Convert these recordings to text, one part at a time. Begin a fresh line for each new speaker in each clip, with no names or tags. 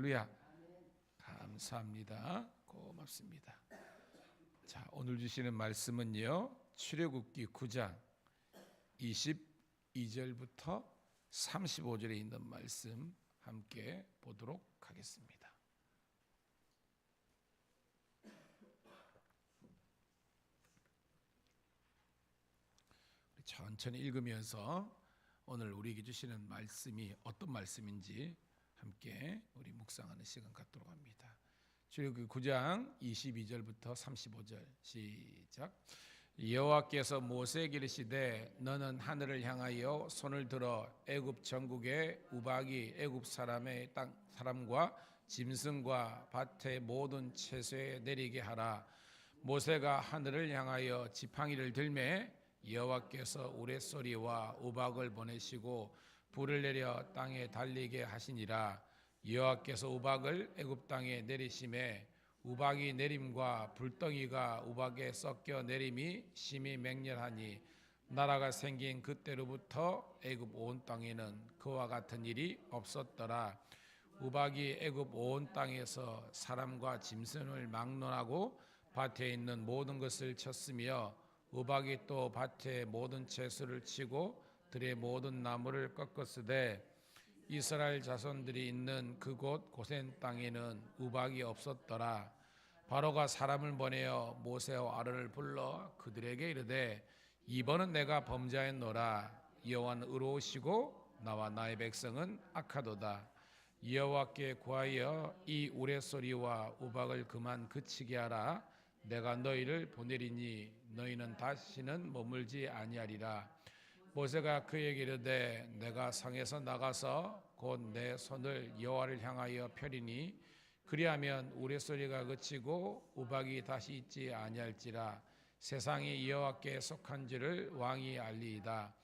할렐루야. 감사합니다. 고맙습니다. 자, 오늘 주시는 말씀은요, 출애굽기 9장 22절부터 35절에 있는 말씀 함께 보도록 하겠습니다. 천천히 읽으면서 오늘 우리에게 주시는 말씀이 어떤 말씀인지 함께 우리 묵상하는 시간 갖도록 합니다. 출애굽기 9장 22절부터 35절 시작. 여호와께서 모세에게 이르시되 너는 하늘을 향하여 손을 들어 애굽 전국의 우박이 애굽 사람의 땅 사람과 짐승과 밭의 모든 채소에 내리게 하라. 모세가 하늘을 향하여 지팡이를 들매 여호와께서 우레소리와 우박을 보내시고 불을 내려 땅에 달리게 하시니라. 여호와께서 우박을 애굽 땅에 내리심에 우박이 내림과 불덩이가 우박에 섞여 내림이 심히 맹렬하니 나라가 생긴 그때로부터 애굽 온 땅에는 그와 같은 일이 없었더라. 우박이 애굽 온 땅에서 사람과 짐승을 막론하고 밭에 있는 모든 것을 쳤으며 우박이 또 밭의 모든 채소를 치고 들의 모든 나무를 꺾었으되 이스라엘 자손들이 있는 그곳 고센 땅에는 우박이 없었더라. 바로가 사람을 보내어 모세와 아론을 불러 그들에게 이르되 이번은 내가 범죄하였노라. 여호와는 의로우시고 나와 나의 백성은 악하도다. 여호와께 구하여 이 우레소리와 우박을 그만 그치게 하라. 내가 너희를 보내리니 너희는 다시는 머물지 아니하리라. 모세가 그에게 이르되 내가 성에서 나가서 곧 내 손을 여호와를 향하여 펴리니 그리하면 우레소리가 그치고 우박이 다시 있지 아니할지라. 세상이 여호와께 속한 줄을 왕이 알리이다.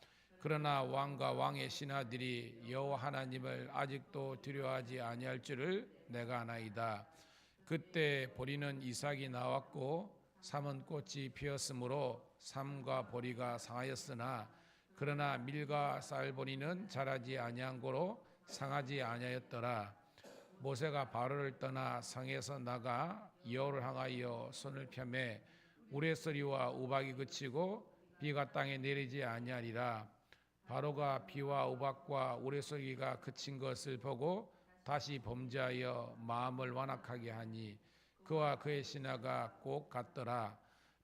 그러나 왕과 왕의 신하들이 여호와 하나님을 아직도 두려워하지 아니할 줄을 내가 아나이다. 그때 보리는 이삭이 나왔고 삼은 꽃이 피었으므로 삼과 보리가 상하였으나 그러나 밀과 쌀보리는 자라지 아니한 고로 상하지 아니하였더라. 모세가 바로를 떠나 성에서 나가 여호와를 향하여 손을 펴매 우레소리와 우박이 그치고 비가 땅에 내리지 아니하리라. 바로가 비와 우박과 우레소리가 그친 것을 보고 다시 범죄하여 마음을 완악하게 하니 그와 그의 신하가 꼭 같더라.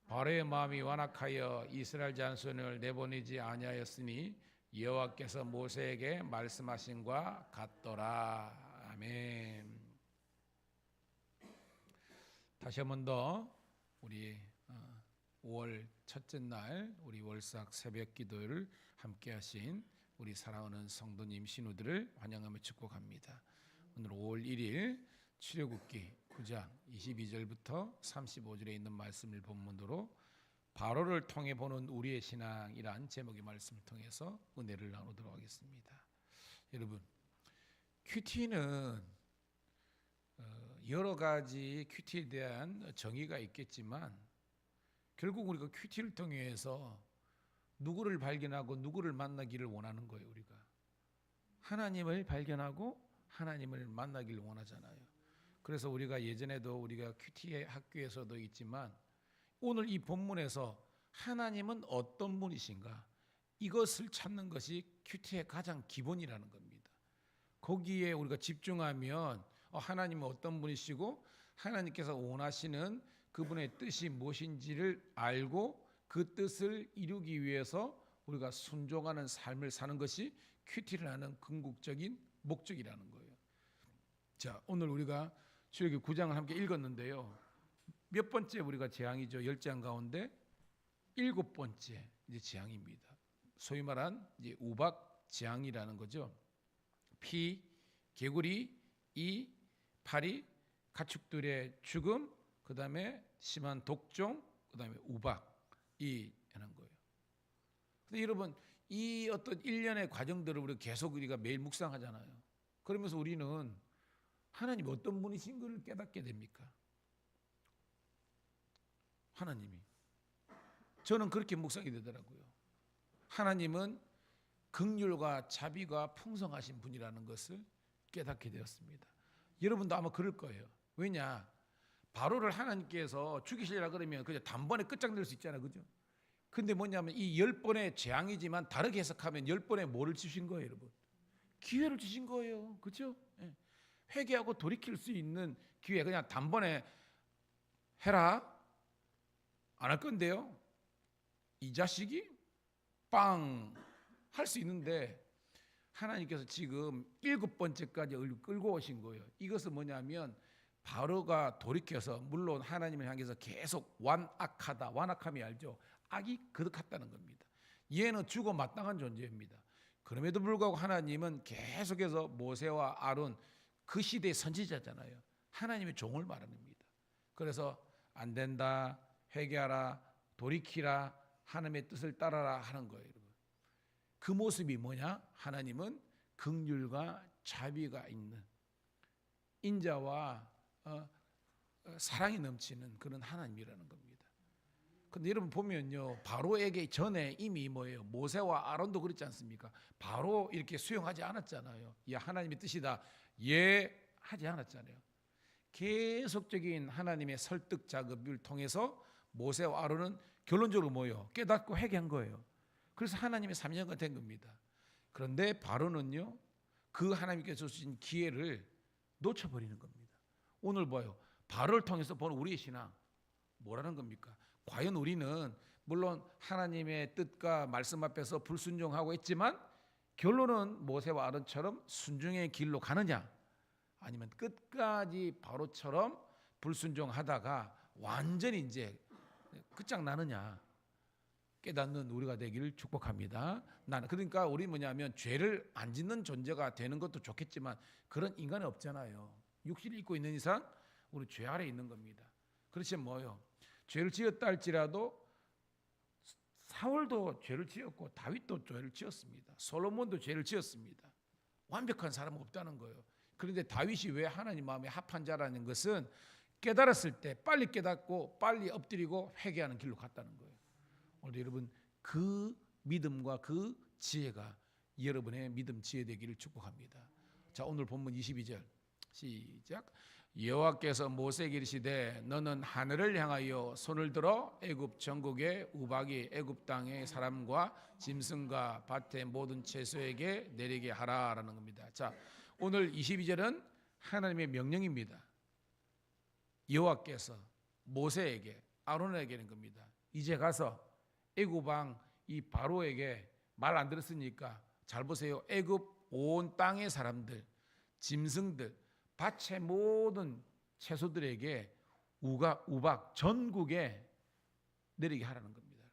바로의 마음이 완악하여 이스라엘 자손을 내보내지 아니하였으니 여호와께서 모세에게 말씀하신과 같더라. 아멘. 다시 한 번 더 우리 5월 첫째 날 우리 월삭 새벽 기도를 함께 하신 우리 사랑하는 성도님 신우들을 환영하며 축복합니다. 오늘 5월 1일 출애굽기 9장 22절부터 35절에 있는 말씀을 본문으로 바로를 통해 보는 우리의 신앙이란 제목의 말씀을 통해서 은혜를 나누도록 하겠습니다. 여러분, 큐티는 여러 가지 큐티에 대한 정의가 있겠지만 결국 우리가 큐티를 통해서 누구를 발견하고 누구를 만나기를 원하는 거예요. 우리가 하나님을 발견하고 하나님을 만나기를 원하잖아요. 그래서 우리가 예전에도 우리가 큐티 학교에서도 있지만 오늘 이 본문에서 하나님은 어떤 분이신가 이것을 찾는 것이 큐티의 가장 기본이라는 겁니다. 거기에 우리가 집중하면 하나님은 어떤 분이시고 하나님께서 원하시는 그분의 뜻이 무엇인지를 알고 그 뜻을 이루기 위해서 우리가 순종하는 삶을 사는 것이 큐티를 하는 궁극적인 목적이라는 거예요. 자, 오늘 우리가 출애굽기 9장을 함께 읽었는데요. 몇 번째 우리가 재앙이죠. 10재앙 가운데 7번째 이제 재앙입니다. 소위 말한 이제 우박 재앙이라는 거죠. 피, 개구리, 이, 파리, 가축들의 죽음, 그다음에 심한 독종, 그다음에 우박이 하는 거예요. 근데 여러분 이 어떤 일련의 과정들을 우리가 계속 우리가 매일 묵상하잖아요. 그러면서 우리는 하나님 어떤 분이신 것을 깨닫게 됩니까? 하나님이 저는 그렇게 묵상이 되더라고요. 하나님은 긍휼과 자비가 풍성하신 분이라는 것을 깨닫게 되었습니다. 여러분도 아마 그럴 거예요. 왜냐? 바로를 하나님께서 죽이시려고 그러면 그냥 단번에 끝장낼 수 있잖아요. 그죠? 근데 뭐냐면 이 10번의 재앙이지만 다르게 해석하면 10번의 뭐를 주신 거예요, 여러분? 기회를 주신 거예요. 그죠? 예. 회개하고 돌이킬 수 있는 기회. 그냥 단번에 해라. 안 할 건데요. 이 자식이 빵 할 수 있는데 하나님께서 지금 7번째까지 끌고 오신 거예요. 이것은 뭐냐면 바로가 돌이켜서 물론 하나님을 향해서 계속 완악하다. 완악함이 알죠? 악이 거듭했다는 겁니다. 얘는 죽어 마땅한 존재입니다. 그럼에도 불구하고 하나님은 계속해서 모세와 아론 그 시대의 선지자잖아요. 하나님의 종을 말합니다. 그래서 안 된다, 회개하라, 돌이키라, 하나님의 뜻을 따라라 하는 거예요. 여러분. 그 모습이 뭐냐? 하나님은 긍휼과 자비가 있는 인자와 사랑이 넘치는 그런 하나님이라는 겁니다. 근데 여러분 보면요, 바로에게 전에 이미 뭐예요? 모세와 아론도 그렇지 않습니까? 바로 이렇게 수용하지 않았잖아요. 이 하나님의 뜻이다. 예 하지 않았잖아요. 계속적인 하나님의 설득 작업을 통해서 모세와 아론은 결론적으로 뭐예요? 깨닫고 회개한 거예요. 그래서 하나님의 3년간 된 겁니다. 그런데 바로는요, 그 하나님께서 주신 기회를 놓쳐버리는 겁니다. 오늘 봐요. 바로를 통해서 보는 우리의 신앙 뭐라는 겁니까? 과연 우리는 물론 하나님의 뜻과 말씀 앞에서 불순종하고 있지만 결론은 모세와 아론처럼 순종의 길로 가느냐, 아니면 끝까지 바로처럼 불순종하다가 완전히 이제 끝장나느냐 깨닫는 우리가 되기를 축복합니다. 나는 그러니까 우리 뭐냐면 죄를 안 짓는 존재가 되는 것도 좋겠지만 그런 인간이 없잖아요. 육신을 입고 있는 이상 우리 죄 아래 있는 겁니다. 그렇지 뭐요? 죄를 지었다 할지라도 사울도 죄를 지었고 다윗도 죄를 지었습니다. 솔로몬도 죄를 지었습니다. 완벽한 사람은 없다는 거예요. 그런데 다윗이 왜 하나님 마음에 합한 자라는 것은 깨달았을 때 빨리 깨닫고 빨리 엎드리고 회개하는 길로 갔다는 거예요. 오늘 여러분 그 믿음과 그 지혜가 여러분의 믿음 지혜 되기를 축복합니다. 자, 오늘 본문 22절 시작. 여호와께서 모세에게 이르시되 너는 하늘을 향하여 손을 들어 애굽 전국의 우박이 애굽 땅의 사람과 짐승과 밭의 모든 채소에게 내리게 하라라는 겁니다. 자, 오늘 22절은 하나님의 명령입니다. 여호와께서 모세에게 아론에게는 겁니다. 이제 가서 애굽 왕 이 바로에게 말 안 들었으니까 잘 보세요. 애굽 온 땅의 사람들, 짐승들, 밭의 모든 채소들에게 우박 전국에 내리게 하라는 겁니다.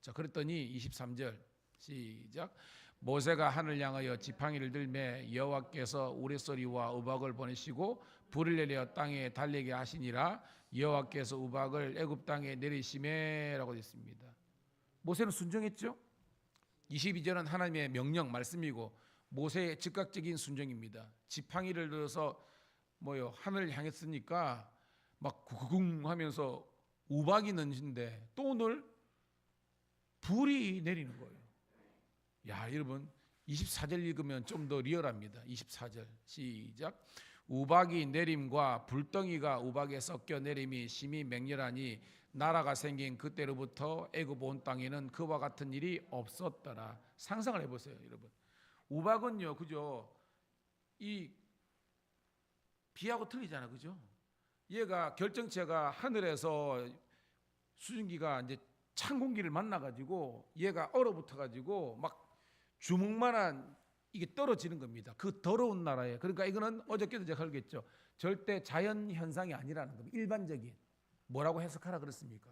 자, 그랬더니 23절 시작. 모세가 하늘 향하여 지팡이를 들매 여호와께서 우레소리와 우박을 보내시고 불을 내려 땅에 달리게 하시니라. 여호와께서 우박을 애굽 땅에 내리시매라고 했습니다. 모세는 순종했죠. 22절은 하나님의 명령 말씀이고 모세의 즉각적인 순종입니다. 지팡이를 들어서 뭐요 하늘을 향했으니까 막 구궁 하면서 우박이 넘치는데 또 오늘 불이 내리는 거예요. 야, 여러분 24절 읽으면 좀 더 리얼합니다. 24절 시작. 우박이 내림과 불덩이가 우박에 섞여 내림이 심히 맹렬하니 나라가 생긴 그때로부터 애굽 온 땅에는 그와 같은 일이 없었더라. 상상을 해보세요, 여러분. 우박은요, 그죠? 이 비하고 틀리잖아, 그죠? 얘가 결정체가 하늘에서 수증기가 이제 찬 공기를 만나가지고 얘가 얼어붙어가지고 막 주먹만한 이게 떨어지는 겁니다. 그 더러운 나라에. 그러니까 이거는 어저께도 제가 설교했죠. 절대 자연 현상이 아니라는 겁니다. 일반적인. 뭐라고 해석하라 그랬습니까?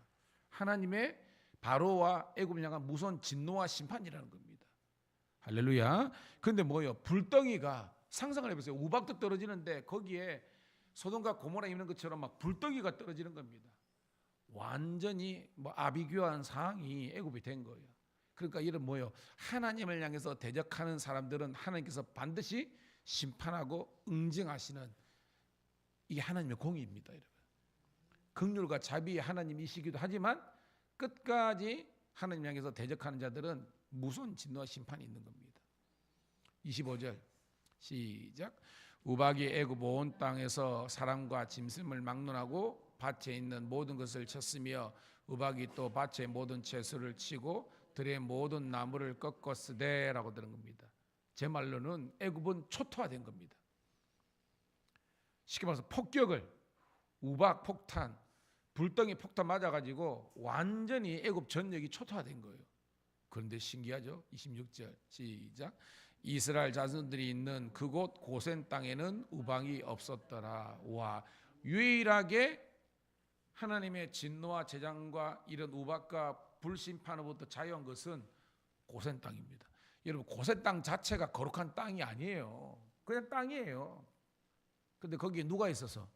하나님의 바로와 애굽을 향한 무서운 진노와 심판이라는 겁니다. 할렐루야. 그런데 뭐예요? 불덩이가 상상을 해보세요. 우박도 떨어지는데 거기에 소돔과 고모라 있는 것처럼 막 불덩이가 떨어지는 겁니다. 완전히 뭐 아비규환 상황이 애굽이 된 거예요. 그러니까 이런 뭐예요? 하나님을 향해서 대적하는 사람들은 하나님께서 반드시 심판하고 응징하시는 이게 하나님의 공의입니다, 여러분. 긍휼과 자비의 하나님이시기도 하지만 끝까지 하나님 향해서 대적하는 자들은 무서운 진노와 심판이 있는 겁니다. 25절 시작. 우박이 애굽 온 땅에서 사람과 짐승을 막론하고 밭에 있는 모든 것을 쳤으며 우박이 또 밭의 모든 채소를 치고 들의 모든 나무를 꺾었으되라고 되는 겁니다. 제 말로는 애굽은 초토화된 겁니다. 쉽게 말해서 폭격을 우박 폭탄, 불덩이 폭탄 맞아가지고 완전히 애굽 전역이 초토화된 거예요. 그런데 신기하죠? 26절 시작. 이스라엘 자손들이 있는 그곳 고센 땅에는 우박이 없었더라. 와, 유일하게 하나님의 진노와 재앙과 이런 우박과 불심판으로부터 자유한 것은 고센 땅입니다. 여러분, 고센 땅 자체가 거룩한 땅이 아니에요. 그냥 땅이에요. 근데 거기에 누가 있어서?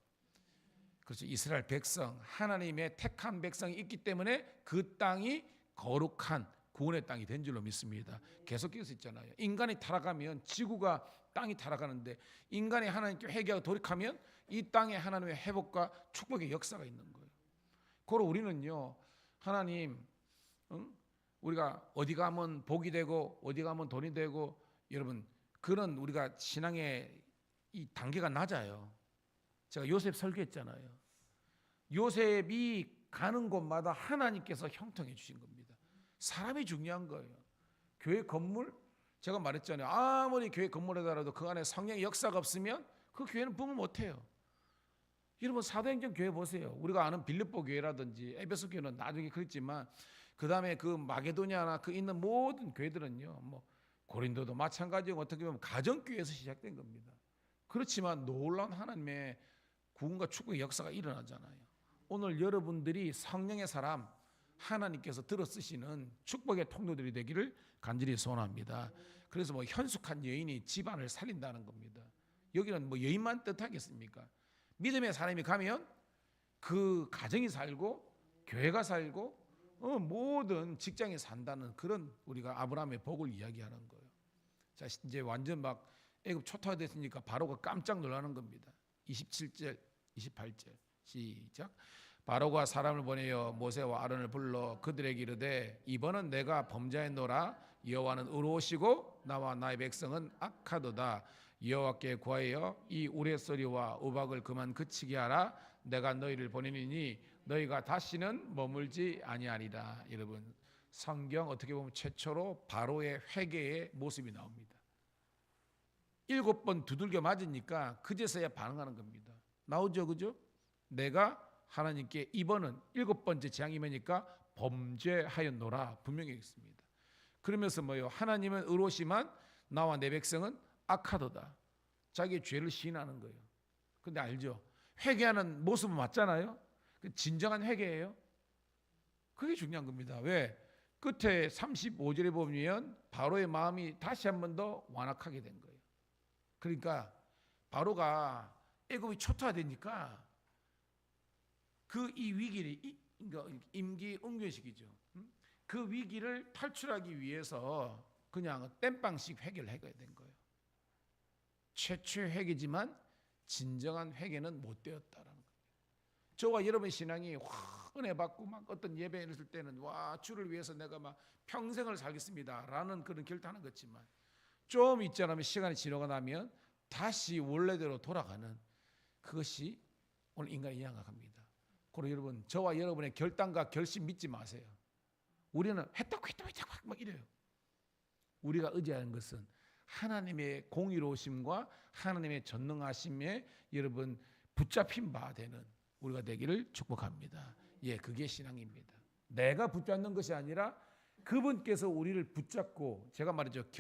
그렇죠. 이스라엘 백성, 하나님의 택한 백성이 있기 때문에 그 땅이 거룩한 구원의 땅이 된 줄로 믿습니다. 계속해서 있잖아요. 인간이 타락하면 지구가 땅이 타락하는데 인간이 하나님께 회개하고 돌이키면 이 땅에 하나님의 회복과 축복의 역사가 있는 거예요. 그러므로 우리는요, 하나님, 우리가 어디 가면 복이 되고 어디 가면 돈이 되고, 여러분 그런 우리가 신앙의 이 단계가 낮아요. 제가 요셉 설교했잖아요. 요셉이 가는 곳마다 하나님께서 형통해 주신 겁니다. 사람이 중요한 거예요. 교회 건물, 제가 말했잖아요. 아무리 교회 건물에다라도 그 안에 성령의 역사가 없으면 그 교회는 부흥 못해요. 여러분 사도행전 교회 보세요. 우리가 아는 빌립보 교회라든지 에베소 교회는 나중에 그랬지만 그 다음에 그 마게도냐나 그 있는 모든 교회들은요, 뭐 고린도도 마찬가지고 어떻게 보면 가정교회에서 시작된 겁니다. 그렇지만 놀라운 하나님의 구원과 축복의 역사가 일어나잖아요. 오늘 여러분들이 성령의 사람, 하나님께서 들어 쓰시는 축복의 통로들이 되기를 간절히 소원합니다. 그래서 뭐 현숙한 여인이 집안을 살린다는 겁니다. 여기는 뭐 여인만 뜻하겠습니까? 믿음의 사람이 가면 그 가정이 살고 교회가 살고 모든 직장이 산다는 그런 우리가 아브라함의 복을 이야기하는 거예요. 자, 이제 완전 막 애굽 초토화됐으니까 바로가 깜짝 놀라는 겁니다. 27절, 28절 시작. 바로가 사람을 보내어 모세와 아론을 불러 그들에게 이르되 이번은 내가 범죄하였노라. 여호와는 의로우시고 나와 나의 백성은 악하도다. 여호와께 구하여 이 우레소리와 우박을 그만 그치게 하라. 내가 너희를 보내니니 너희가 다시는 머물지 아니하리라. 여러분, 성경 어떻게 보면 최초로 바로의 회개의 모습이 나옵니다. 7번 두들겨 맞으니까 그제서야 반응하는 겁니다. 나오죠, 그죠? 내가 하나님께 이번은 7번째 재앙이면니까 범죄하였노라 분명히 있습니다. 그러면서 뭐요? 하나님은 의로우시만 나와 내 백성은 악하도다. 자기의 죄를 시인하는 거예요. 근데 알죠? 회개하는 모습은 맞잖아요. 진정한 회개예요. 그게 중요한 겁니다. 왜? 끝에 35절에 보면 바로의 마음이 다시 한 번 더 완악하게 된 거예요. 그러니까 바로가 애굽이 초토화되니까 그 이 위기를 임기응변식이죠. 그 위기를 탈출하기 위해서 그냥 땜빵식 회개를 해야 된 거예요. 최초의 회개지만 진정한 회개는 못 되었다라는 거예요. 저와 여러분의 신앙이 은혜 받고 막 어떤 예배를 했을 때는 와, 주를 위해서 내가 막 평생을 살겠습니다라는 그런 결단하는 것지만 좀 있잖아요. 시간이 지나고 나면 다시 원래대로 돌아가는 그것이 오늘 인간의 양악합니다. 그리고 여러분, 저와 여러분의 결단과 결심 믿지 마세요. 우리는 했다고 막 이래요. 우리가 의지하는 것은 하나님의 공의로우심과 하나님의 전능하심에 여러분 붙잡힌 바 되는 우리가 되기를 축복합니다. 예, 그게 신앙입니다. 내가 붙잡는 것이 아니라 그분께서 우리를 붙잡고, 제가 말이죠,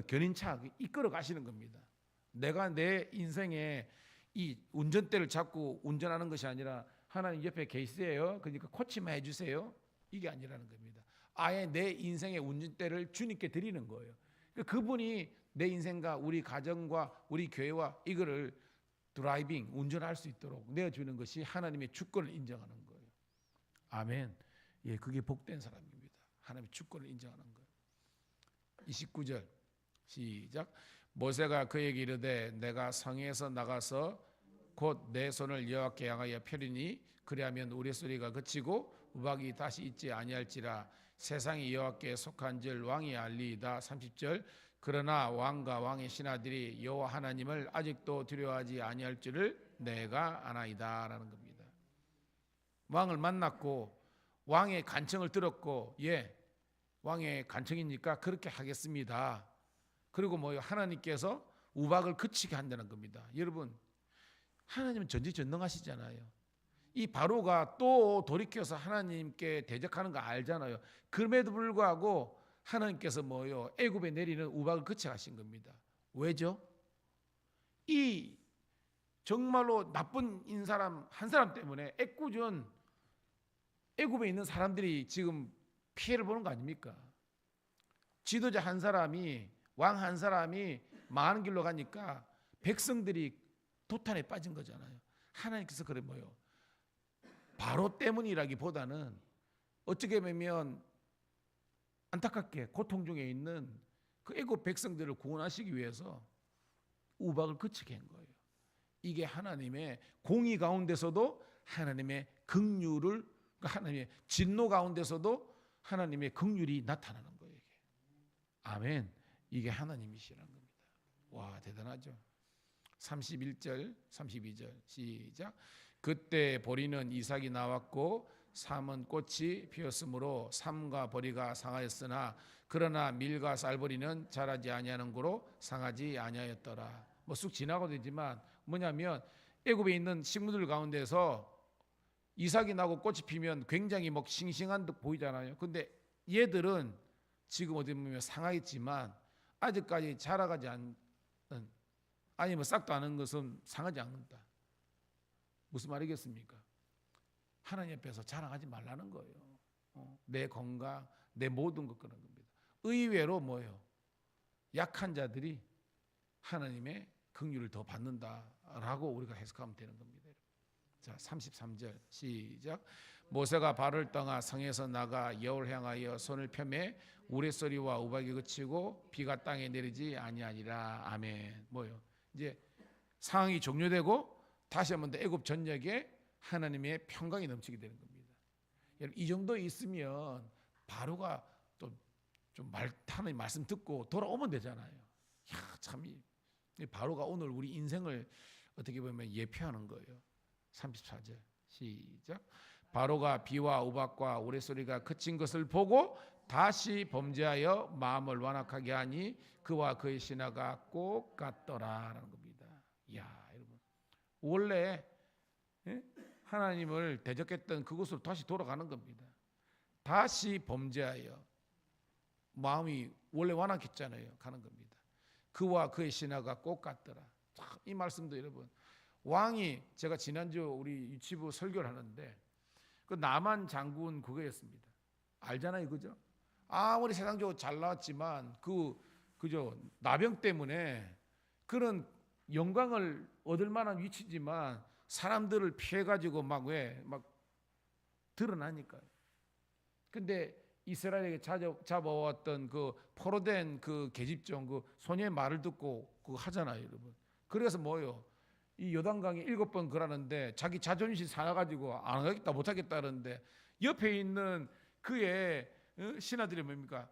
견인차 이끌어 가시는 겁니다. 내가 내 인생에 이 운전대를 잡고 운전하는 것이 아니라 하나님 옆에 계세요. 그러니까 코치만 해주세요. 이게 아니라는 겁니다. 아예 내 인생의 운전대를 주님께 드리는 거예요. 그분이 내 인생과 우리 가정과 우리 교회와 이거를 드라이빙, 운전할 수 있도록 내어주는 것이 하나님의 주권을 인정하는 거예요. 아멘. 예, 그게 복된 사람입니다. 하나님의 주권을 인정하는 거예요. 29절 시작. 모세가 그에게 이르되 내가 성에서 나가서 곧 내 손을 여호와께 향하여 펴리니 그리하면 우레소리가 그치고 우박이 다시 있지 아니할지라. 세상이 여호와께 속한 줄 왕이 알리이다. 30절. 그러나 왕과 왕의 신하들이 여호와 하나님을 아직도 두려워하지 아니할 줄을 내가 아나이다라는 겁니다. 왕을 만났고 왕의 간청을 들었고, 왕의 간청이니까 그렇게 하겠습니다. 그리고 하나님께서 우박을 그치게 한다는 겁니다. 여러분, 하나님은 전지전능하시잖아요. 이 바로가 또 돌이켜서 하나님께 대적하는 거 알잖아요. 그럼에도 불구하고 하나님께서 애굽에 내리는 우박을 그치게 하신 겁니다. 왜죠? 이 정말로 나쁜 사람 한 사람 때문에 애꿎은 애굽에 있는 사람들이 지금 피해를 보는 거 아닙니까? 지도자 한 사람이, 왕 한 사람이 망하는 길로 가니까 백성들이 도탄에 빠진 거잖아요. 하나님께서 그래 바로 때문이라기보다는 어떻게 보면 안타깝게 고통 중에 있는 그 애굽 백성들을 구원하시기 위해서 우박을 그치게 한 거예요. 이게 하나님의 공의 가운데서도 하나님의 긍휼을, 하나님의 진노 가운데서도 하나님의 긍휼이 나타나는 거예요. 이게. 아멘. 이게 하나님이시라는 겁니다. 와, 대단하죠. 31절, 32절 시작. 그때 보리는 이삭이 나왔고 삼은 꽃이 피었으므로 삼과 보리가 상하였으나 그러나 밀과 쌀보리는 자라지 아니하는 고로 상하지 아니하였더라. 쑥 지나가도 되지만 뭐냐면 애굽에 있는 식물들 가운데서 이삭이 나고 꽃이 피면 굉장히 싱싱한 듯 보이잖아요. 근데 얘들은 지금 어디 보면 상하겠지만 아직까지 자라가지 않는, 아니면 싹도 않은 것은 상하지 않는다. 무슨 말이겠습니까? 하나님 앞에서 자랑하지 말라는 거예요. 내 건강, 내 모든 것 그런 겁니다. 의외로 약한 자들이 하나님의 긍휼을 더 받는다라고 우리가 해석하면 되는 겁니다. 자, 33절 시작. 모세가 발을 떠나 성에서 나가 여호와를 향하여 손을 펴매 우레소리와 우박이 그치고 비가 땅에 내리지 아니하니라. 아멘. 이제 상황이 종료되고 다시 한번 더 애굽 전역에 하나님의 평강이 넘치게 되는 겁니다. 이 정도 있으면 바로가 또 좀 하나님 말씀 듣고 돌아오면 되잖아요. 참 바로가 오늘 우리 인생을 어떻게 보면 예표하는 거예요. 34절 시작. 바로가 비와 우박과 우레소리가 그친 것을 보고 다시 범죄하여 마음을 완악하게 하니 그와 그의 신하가 꼭 같더라라는 겁니다. 이야, 여러분, 원래 하나님을 대적했던 그곳으로 다시 돌아가는 겁니다. 다시 범죄하여 마음이 원래 완악했잖아요. 가는 겁니다. 그와 그의 신하가 꼭 같더라. 이 말씀도 여러분, 왕이, 제가 지난주 우리 유치부 설교를 하는데 그 나만 장군 그거였습니다. 알잖아요, 그죠? 아무리 세상적으로 잘 나왔지만 그죠, 나병 때문에 그런 영광을 얻을 만한 위치지만 사람들을 피해가지고 막 드러나니까요. 근데 이스라엘에게 잡아왔던 그 포로된 그 계집종 그 소녀의 말을 듣고 그거 하잖아요, 여러분. 그래서 이 요단강에 7번 걸었는데 자기 자존심 상해가지고 안 하겠다, 못 하겠다는데 옆에 있는 그의 신하들이 뭡니까?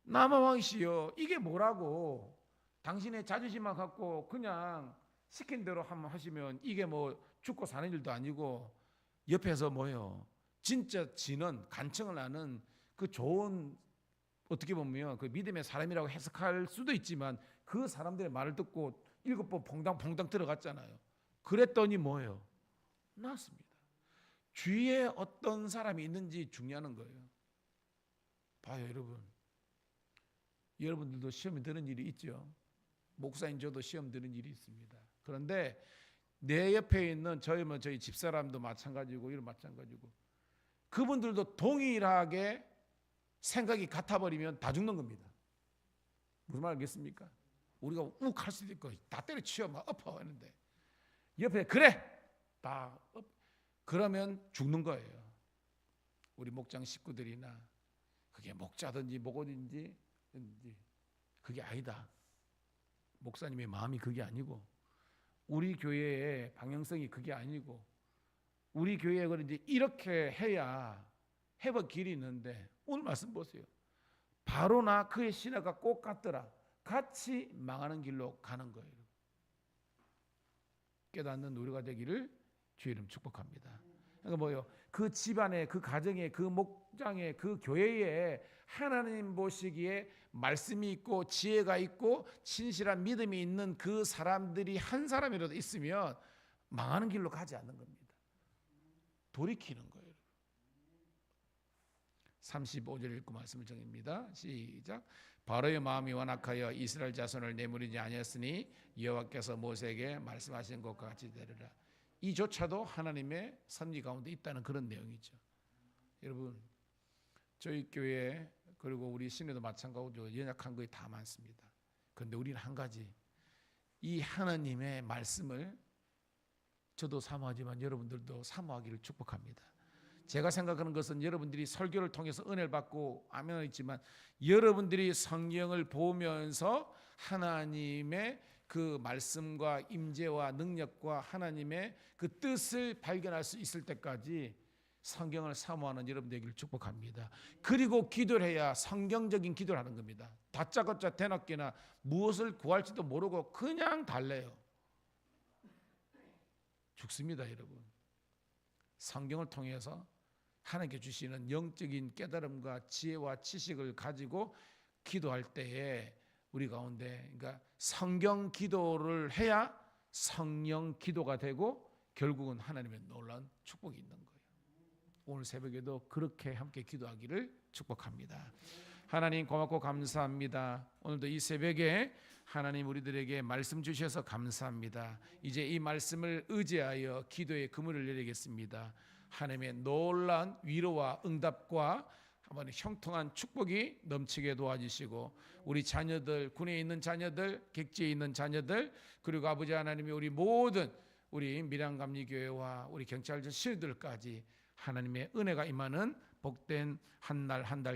남아왕이시여, 이게 뭐라고? 당신의 자존심만 갖고 그냥 시킨 대로 한번 하시면 이게 죽고 사는 일도 아니고, 옆에서 진짜 지는 간청을 하는 그 좋은, 어떻게 보면 그 믿음의 사람이라고 해석할 수도 있지만 그 사람들의 말을 듣고 7번 퐁당퐁당 들어갔잖아요. 그랬더니 나왔습니다. 주위에 어떤 사람이 있는지 중요한 거예요. 봐요, 여러분. 여러분들도 시험에 드는 일이 있죠. 목사인 저도 시험 드는 일이 있습니다. 그런데 내 옆에 있는 저희 집사람도 마찬가지고, 이런 마찬가지고, 그분들도 동일하게 생각이 같아버리면 다 죽는 겁니다. 무슨 말 알겠습니까? 우리가 욱 할 수도 있고 다 때려치워 막 엎어 하는데 옆에 그래 다 그러면 죽는 거예요. 우리 목장 식구들이나 그게 목자든지 뭐든지 그게 아니다. 목사님의 마음이 그게 아니고, 우리 교회의 방향성이 그게 아니고, 우리 교회에 그런지 이렇게 해야 해볼 길이 있는데, 오늘 말씀 보세요. 바로나 그의 신하가 꼭 같더라. 같이 망하는 길로 가는 거예요. 깨닫는 우리가 되기를 주의 이름 축복합니다. 그러니까 뭐요? 그 집안에, 그 가정에, 그 목장에, 그 교회에 하나님 보시기에 말씀이 있고 지혜가 있고 진실한 믿음이 있는 그 사람들이 한 사람이라도 있으면 망하는 길로 가지 않는 겁니다. 돌이키는 거예요. 35절 읽고 말씀을 정립니다. 시작. 바로의 마음이 완악하여 이스라엘 자손을 내모리지 아니었으니 여호와께서 모세에게 말씀하신 것과 같이 되리라. 이조차도 하나님의 섭리 가운데 있다는 그런 내용이죠. 여러분, 저희 교회 그리고 우리 신뢰도 마찬가지로 연약한 것이 다 많습니다. 그런데 우리는 한 가지, 이 하나님의 말씀을 저도 사모하지만 여러분들도 사모하기를 축복합니다. 제가 생각하는 것은 여러분들이 설교를 통해서 은혜를 받고 아멘을 있지만 여러분들이 성경을 보면서 하나님의 그 말씀과 임재와 능력과 하나님의 그 뜻을 발견할 수 있을 때까지 성경을 사모하는 여러분 되기를 축복합니다. 그리고 기도를 해야 성경적인 기도를 하는 겁니다. 다짜고짜 대낮게나 무엇을 구할지도 모르고 그냥 달래요. 죽습니다, 여러분. 성경을 통해서 하나님께 주시는 영적인 깨달음과 지혜와 지식을 가지고 기도할 때에 우리 가운데 그러니까 성경 기도를 해야 성령 기도가 되고 결국은 하나님의 놀라운 축복이 있는 거예요. 오늘 새벽에도 그렇게 함께 기도하기를 축복합니다. 하나님 고맙고 감사합니다. 오늘도 이 새벽에 하나님 우리들에게 말씀 주셔서 감사합니다. 이제 이 말씀을 의지하여 기도의 그물을 내리겠습니다. 하나님의 놀라운 위로와 응답과 한번 형통한 축복이 넘치게 도와주시고 우리 자녀들, 군에 있는 자녀들, 객지에 있는 자녀들 그리고 아버지 하나님이 우리 모든 우리 밀양감리교회와 우리 경찰서 신도들까지 하나님의 은혜가 임하는 복된 한 날 한 달